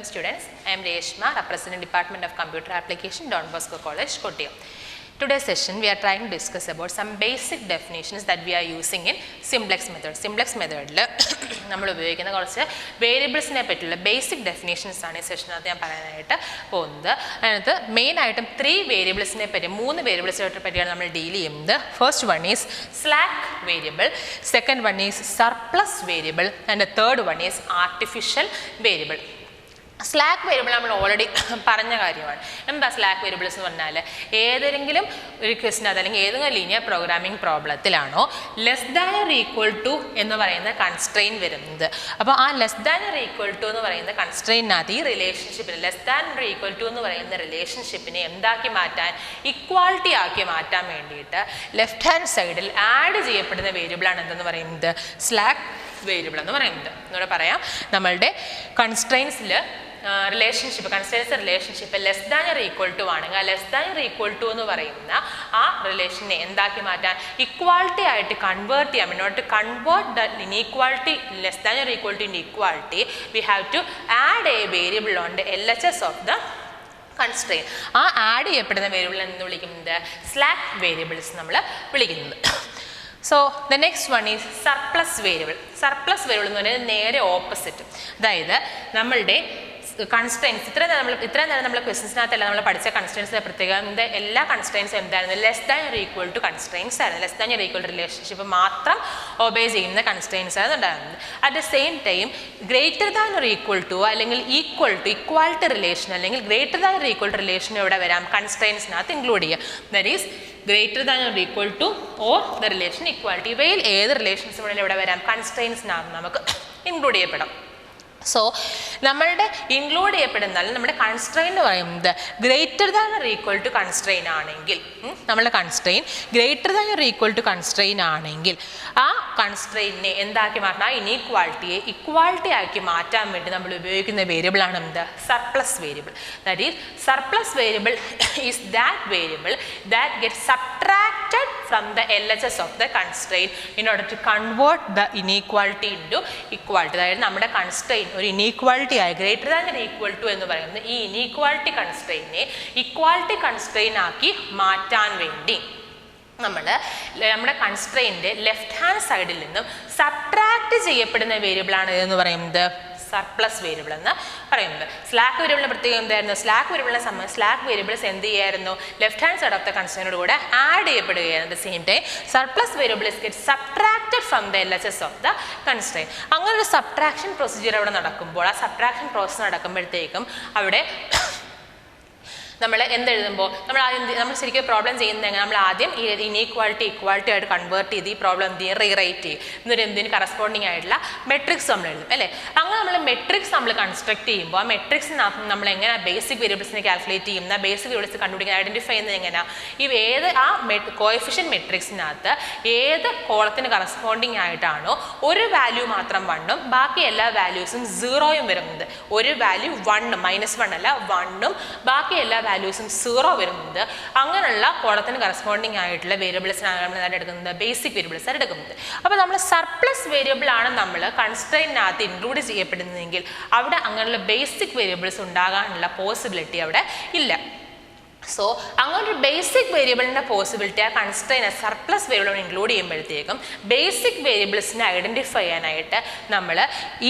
Welcome students, I am Reshma, representing Department of Computer Application, Don Bosco College, Kottayam. Today's session we are trying to discuss about some basic definitions that we are using in simplex method. Simplex method we use variables basic definitions in this session. And the main item 3 variables we deal. The first one is slack variable, second one is surplus variable, and the third one is artificial variable. Slack variable we already പറഞ്ഞ കാര്യമാണ്. എന്താ slack variables എന്ന് പറഞ്ഞാൽ ഏതെങ്കിലും ഒരു question അല്ലെങ്കിൽ ഏതെങ്കിലും linear programming പ്രോബ്ലത്തിലാണോ less than or equal to എന്ന് പറയുന്ന കൺസ്ട്രെയിൻ വരുന്നത്. അപ്പോൾ ആ less than or equal to എന്ന് പറയുന്ന കൺസ്ട്രെയിനകത്ത് ഈ റിലേഷൻഷിപ്പിൽ less than or equal to എന്ന് പറയുന്ന റിലേഷൻഷിപ്പിനെ എന്താക്കി മാറ്റാൻ ഇക്വാളിറ്റി ആക്കി മാറ്റാൻ വേണ്ടിയിട്ട് ലെഫ്റ്റ് ഹാൻഡ് സൈഡിൽ ആഡ് ചെയ്യപ്പെടുന്ന വേരിയബിളാണ് എന്തെന്ന് പറയുന്നത് സ്ലാക്ക് വേരിയബിൾ എന്ന് പറയുന്നത്. എന്നോട് പറയാം, നമ്മളുടെ കൺസ്ട്രെയിൻസിൽ relationship constraints relationship less than or equal to ആണെങ്കിൽ ആ less than or equal to എന്ന് പറയുന്ന ആ റിലേഷനെ എന്താക്കി മാറ്റാൻ ഇക്വാളിറ്റി ആയിട്ട് കൺവേർട്ട് ചെയ്യാം. In order to convert the inequality less than or equal to inequality we have to add a variable on the LHS of the constraint. ആ add ചെയ്യപ്പെടുന്ന variable എന്ന് വിളിക്കുന്നത് സ്ലാക്ക് വേരിയബിൾസ് നമ്മൾ വിളിക്കുന്നത്. So the next one is surplus variable. Surplus variable എന്ന് പറയുന്നത് നേരെ opposite. അതായത് നമ്മളുടെ കൺസ്ട്രെയിൻസ് ഇത്രയും നേരം നമ്മൾ ക്വസ്റ്റ്യൻസിനകത്തല്ല നമ്മൾ പഠിച്ച കൺസ്ട്രെയിൻസിൻ്റെ പ്രത്യേകം എല്ലാ കൺസ്ട്രെയിൻസും എന്തായിരുന്നു less than or equal to constraints ആയിരുന്നു. Less than or equal relationship മാത്രം ഒബേ ചെയ്യുന്ന കൺസ്ട്രെയിൻസ് ആയിരുന്നു ഉണ്ടായിരുന്നത്. At the same time greater than or equal to അല്ലെങ്കിൽ ഈക്വൽ ടു ഇക്വാലിറ്റി റിലേഷൻ അല്ലെങ്കിൽ greater than or equal relation ഇവിടെ വരാം കൺസ്ട്രെയിൻസിനകത്ത് ഇൻക്ലൂഡ് ചെയ്യുക. That is greater than or equal to or the relation equality. ഇവയിൽ ഏത് റിലേഷൻസ് വേണമെങ്കിലും ഇവിടെ വരാം കൺസ്ട്രെയിൻസിനകത്ത് നമുക്ക് ഇൻക്ലൂഡ് ചെയ്യപ്പെടാം. സോ നമ്മളുടെ ഇൻക്ലൂഡ് ചെയ്യപ്പെടുന്ന നമ്മുടെ കൺസ്ട്രെയിൻ എന്ന് പറയുന്നത് greater than or equal to constraint ആണെങ്കിൽ നമ്മളുടെ constraint greater than or equal to constraint ആണെങ്കിൽ ആ കൺസ്ട്രെയിനെ എന്താക്കി മാറ്റണം, ആ ഇനീക്വാളിറ്റിയെ ഇക്വാളിറ്റി ആക്കി മാറ്റാൻ വേണ്ടി നമ്മൾ ഉപയോഗിക്കുന്ന വേരിയബിളാണ് എന്ത് surplus variable. That is surplus variable is that variable that get subtracted from the LHS of the constraint in order to convert the inequality into equality. അതായത് നമ്മുടെ കൺസ്ട്രെയിൻ ഒരു ഇനീക്വാളിറ്റി ആയി greater than or equal to എന്ന് പറയുന്നത് ഈ inequality കൺസ്ട്രെയിനെ equality constrain ആക്കി മാറ്റാൻ വേണ്ടി നമ്മുടെ കൺസ്ട്രെയിൻ്റെ ലെഫ്റ്റ് ഹാൻഡ് സൈഡിൽ നിന്നും സബ്ട്രാക്ട് ചെയ്യപ്പെടുന്ന വേരിയബിളാണ് എന്ന് പറയുന്നത് സർപ്ലസ് വേരിയബിൾ എന്ന് പറയുന്നത്. സ്ലാക്ക് വേരിയബിളിന് പ്രത്യേകം എന്തായിരുന്നു, സ്ലാക്ക് വേരിയബിളിനെ സംബന്ധിച്ച് സ്ലാക്ക് വേരിയബിൾസ് എന്ത് ചെയ്യായിരുന്നു left hand side of the കൺസ്ട്രെയിനോട് കൂടെ ആഡ് ചെയ്യപ്പെടുകയായിരുന്നു. Same time surplus variables get subtracted from the LHS of the constraint. അങ്ങനെ ഒരു സബ്ട്രാക്ഷൻ പ്രൊസീജിയർ അവിടെ നടക്കുമ്പോൾ ആ സബ്ട്രാക്ഷൻ പ്രോസസ് നടക്കുമ്പോഴത്തേക്കും അവിടെ നമ്മൾ എന്തെഴുതുമ്പോൾ നമ്മൾ ശരിക്കും പ്രോബ്ലം ചെയ്യുന്നത് നമ്മൾ ആദ്യം ഈ ഇനീക്വാളിറ്റി ഇക്വാളിറ്റി ആയിട്ട് കൺവേർട്ട് ചെയ്ത് ഈ പ്രോബ്ലം എന്ത് ചെയ്യും റീറൈറ്റ് ചെയ്യും. എന്നിട്ട് എന്തിന് കറസ്പോണ്ടിങ് ആയിട്ടുള്ള മെട്രിക്സ് നമ്മൾ എഴുതും അല്ലേ. അങ്ങനെ നമ്മൾ മെട്രിക്സ് നമ്മൾ കൺസ്ട്രക്ട് ചെയ്യുമ്പോൾ ആ മെട്രിക്സ് നമ്മൾ എങ്ങനെ ബേസിക് വേരിയബിൾസിനെ കാൽക്കുലേറ്റ് ചെയ്യും, ആ ബേസിക് വേരിയബിൾസ് കണ്ടുപിടിക്കാൻ ഐഡൻറ്റിഫൈ ചെയ്യുന്നത് എങ്ങനെയാണ്, ഈ ഏത് ആ കോഎഫിഷ്യൻ മെട്രിക്സിനകത്ത് ഏത് കോളത്തിന് കറസ്പോണ്ടിങ് ആയിട്ടാണോ ഒരു വാല്യൂ മാത്രം 1ഉം ബാക്കി എല്ലാ വാല്യൂസും 0യും വരുന്നത്. ഒരു വാല്യൂ 1 -1 അല്ല 1ഉം ബാക്കി എല്ലാ വാല്യൂസും 0 വരുന്നത്. അങ്ങനെയുള്ള കോളത്തിന് കറസ്പോണ്ടിങ് ആയിട്ടുള്ള വേരിയബിൾസിനാണ് നമ്മൾ എടുക്കുന്നത് ബേസിക് വേരിയബിൾസ് ആണ് എടുക്കുന്നത്. അപ്പോൾ നമ്മൾ സർപ്ലസ് വേരിയബിൾ ആണ് നമ്മൾ കൺസ്ട്രെയിനകത്ത് ഇൻക്ലൂഡ് ചെയ്യപ്പെടുന്നതെങ്കിൽ അവിടെ അങ്ങനെയുള്ള ബേസിക് വേരിയബിൾസ് ഉണ്ടാകാനുള്ള പോസിബിലിറ്റി അവിടെ ഇല്ല. സോ അങ്ങനൊരു ബേസിക് വേരിയബിളിൻ്റെ പോസിബിലിറ്റി ആ കൺസ്ട്രെയിൻ സർപ്ലസ് വേരിയബിൾ ഇൻക്ലൂഡ് ചെയ്യുമ്പോഴത്തേക്കും ബേസിക് വേരിയബിൾസിനെ ഐഡൻറ്റിഫൈ ചെയ്യാനായിട്ട് നമ്മൾ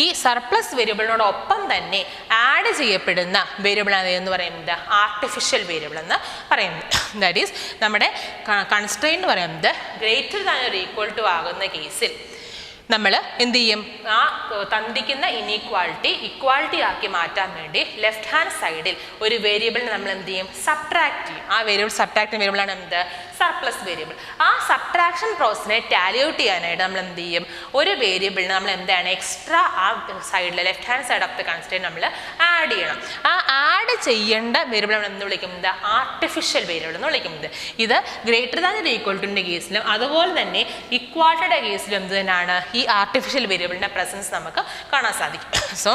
ഈ സർപ്ലസ് വേരിയബിളിനോടൊപ്പം തന്നെ ആഡ് ചെയ്യപ്പെടുന്ന വേരിയബിളാണ് എന്ന് പറയുന്നത് ആർട്ടിഫിഷ്യൽ വേരിയബിൾ എന്ന് പറയുന്നത്. ദാറ്റ് ഈസ് നമ്മുടെ കൺസ്ട്രെയിൻ എന്ന് പറയുന്നത് greater than or equal to ആകുന്ന കേസിൽ നമ്മൾ എന്ത് ചെയ്യും, ആ തന്നിരിക്കുന്ന ഇക്വാളിറ്റി ആക്കി മാറ്റാൻ വേണ്ടി ലെഫ്റ്റ് ഹാൻഡ് സൈഡിൽ ഒരു വേരിയബിളിനെ നമ്മൾ എന്ത് ചെയ്യും സബ്ട്രാക്ട് ചെയ്യും. ആ വേരിയബിൾ സബ്ട്രാക്ട് വേരിയബിളാണ് എന്ത് സർപ്ലസ് വേരിയബിൾ. ആ സബ്ട്രാക്ഷൻ പ്രോസസ്സിനെ ടാലി ഔട്ട് ചെയ്യാനായിട്ട് നമ്മൾ എന്ത് ചെയ്യും ഒരു വേരിയബിളിന് നമ്മൾ എന്താണ് എക്സ്ട്രാ ആ സൈഡിൽ left hand side of the constrain നമ്മൾ ആഡ് ചെയ്യണം. ആ ആഡ് ചെയ്യേണ്ട വേരിയബിൾ നമ്മൾ എന്ത് വിളിക്കുന്നത് ആർട്ടിഫിഷ്യൽ വേരിയബിൾ എന്ന് വിളിക്കുന്നത്. ഇത് ഗ്രേറ്റർ ദാൻ ഓർ ഈക്വൽ ടുവിൻ്റെ കേസിലും അതുപോലെ തന്നെ ഇക്വാളിറ്റിയുടെ കേസിലും എന്ത് തന്നെയാണ് ഈ ആർട്ടിഫിഷ്യൽ വേരിയബിളിൻ്റെ പ്രസൻസ് നമുക്ക് കാണാൻ സാധിക്കും. സോ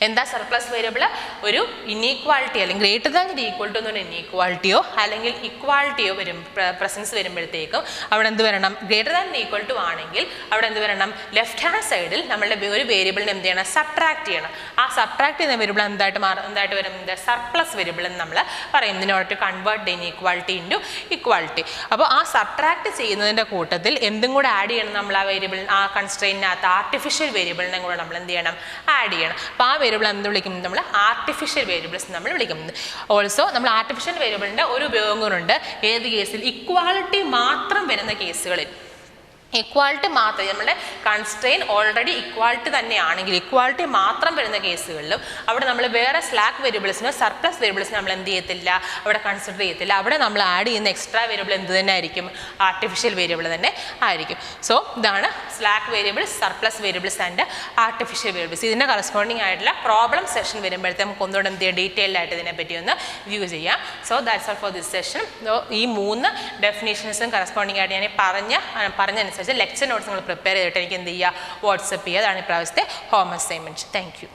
എന്താ സർപ്ലസ് വേരിയബിൾ? ഒരു ഇനീക്വാളിറ്റി അല്ലെങ്കിൽ ഗ്രേറ്റർ ദാൻ ഈക്വൽ ടു എന്നൊരു ഇനീക്വാളിറ്റിയോ അല്ലെങ്കിൽ ഇക്വാളിറ്റിയോ വരും പ്രസൻസ് വരുമ്പോഴത്തേക്കും അവിടെ എന്ത് വരണം? ഗ്രേറ്റർ ദാൻ ഈക്വൽ ടു ആണെങ്കിൽ അവിടെ എന്ത് വരണം? ലെഫ്റ്റ് ഹാൻഡ് സൈഡിൽ നമ്മളുടെ ഒരു വേരിയബിളിനെ എന്ത് ചെയ്യണം? സബ്ട്രാക്ട് ചെയ്യണം. ആ സബ്ട്രാക്ട് ചെയ്യുന്ന വേരിയബിൾ എന്തായിട്ട് വരും? സർപ്ലസ് വേരിയബിൾ എന്ന് നമ്മൾ പറയും. In order to convert inequality into equality. അപ്പോൾ ആ സബ്ട്രാക്ട് ചെയ്യുന്നതിൻ്റെ കൂട്ടത്തിൽ എന്തും കൂടെ ആഡ് ചെയ്യണം നമ്മൾ ആ വേരിയബിൾ, ആ കൺസ്ട്രെയിനകത്ത് ആർട്ടിഫിഷ്യൽ വേരിയബിളിനെ കൂടെ നമ്മൾ എന്ത് ചെയ്യണം? ആഡ് ചെയ്യണം. അപ്പോൾ ആ വേരിയബിൾ എന്ത് വിളിക്കും? നമ്മൾ ആർട്ടിഫിഷ്യൽ വേരിയബിൾസ് നമ്മൾ വിളിക്കുന്നത്. ഓൾസോ നമ്മൾ ആർട്ടിഫിഷ്യൽ വേരിയബിളിൻ്റെ ഒരു ഉപയോഗം കൂടെ ഏത് കേസിൽ? ഇക്വാളിറ്റി മാത്രം വരുന്ന കേസുകളിൽ. ഇക്വാളിറ്റി മാത്രം നമ്മുടെ കൺസ്ട്രെയിൻ ഓൾറെഡി ഇക്വാളിറ്റി തന്നെയാണെങ്കിൽ ഇക്വാളിറ്റി മാത്രം വരുന്ന കേസുകളിലും അവിടെ നമ്മൾ വേറെ സ്ലാക്ക് വേരിയബിൾസിനോ സർപ്ലസ് വേരിയബിൾസിനോ നമ്മൾ എന്ത് ചെയ്യത്തില്ല? അവിടെ കൺസിഡർ ചെയ്യത്തില്ല. അവിടെ നമ്മൾ ആഡ് ചെയ്യുന്ന എക്സ്ട്രാ വേരിയബിൾ എന്ത് തന്നെ ആയിരിക്കും? ആർട്ടിഫിഷ്യൽ വേരിയബിൾ തന്നെ ആയിരിക്കും. സോ ഇതാണ് slack variables, surplus variables and artificial variables. ഇതിൻ്റെ കറസ്പോണ്ടിങ് ആയിട്ടുള്ള പ്രോബ്ലം സെഷൻ വരുമ്പോഴത്തെ നമുക്ക് ഒന്നുകൂടെ എന്ത് ചെയ്യാം? ഡീറ്റെയിൽഡ് ആയിട്ട് ഇതിനെപ്പറ്റി ഒന്ന് വ്യൂ ചെയ്യാം. So that's all for this session. ഈ 3 ഡെഫിനേഷൻസും കറസ്പോണ്ടിങ് ആയിട്ട് ഞാൻ പറഞ്ഞനുസരിച്ച് ലെക്ചർ നോട്ട്സ് നിങ്ങൾ പ്രിപ്പയർ ചെയ്തിട്ട് എനിക്ക് എന്ത് ചെയ്യുക? വാട്സപ്പ് ചെയ്യുക. അതാണ് ഇപ്രാവശ്യത്തെ ഹോം അസൈൻമെൻറ്റ്. Thank you.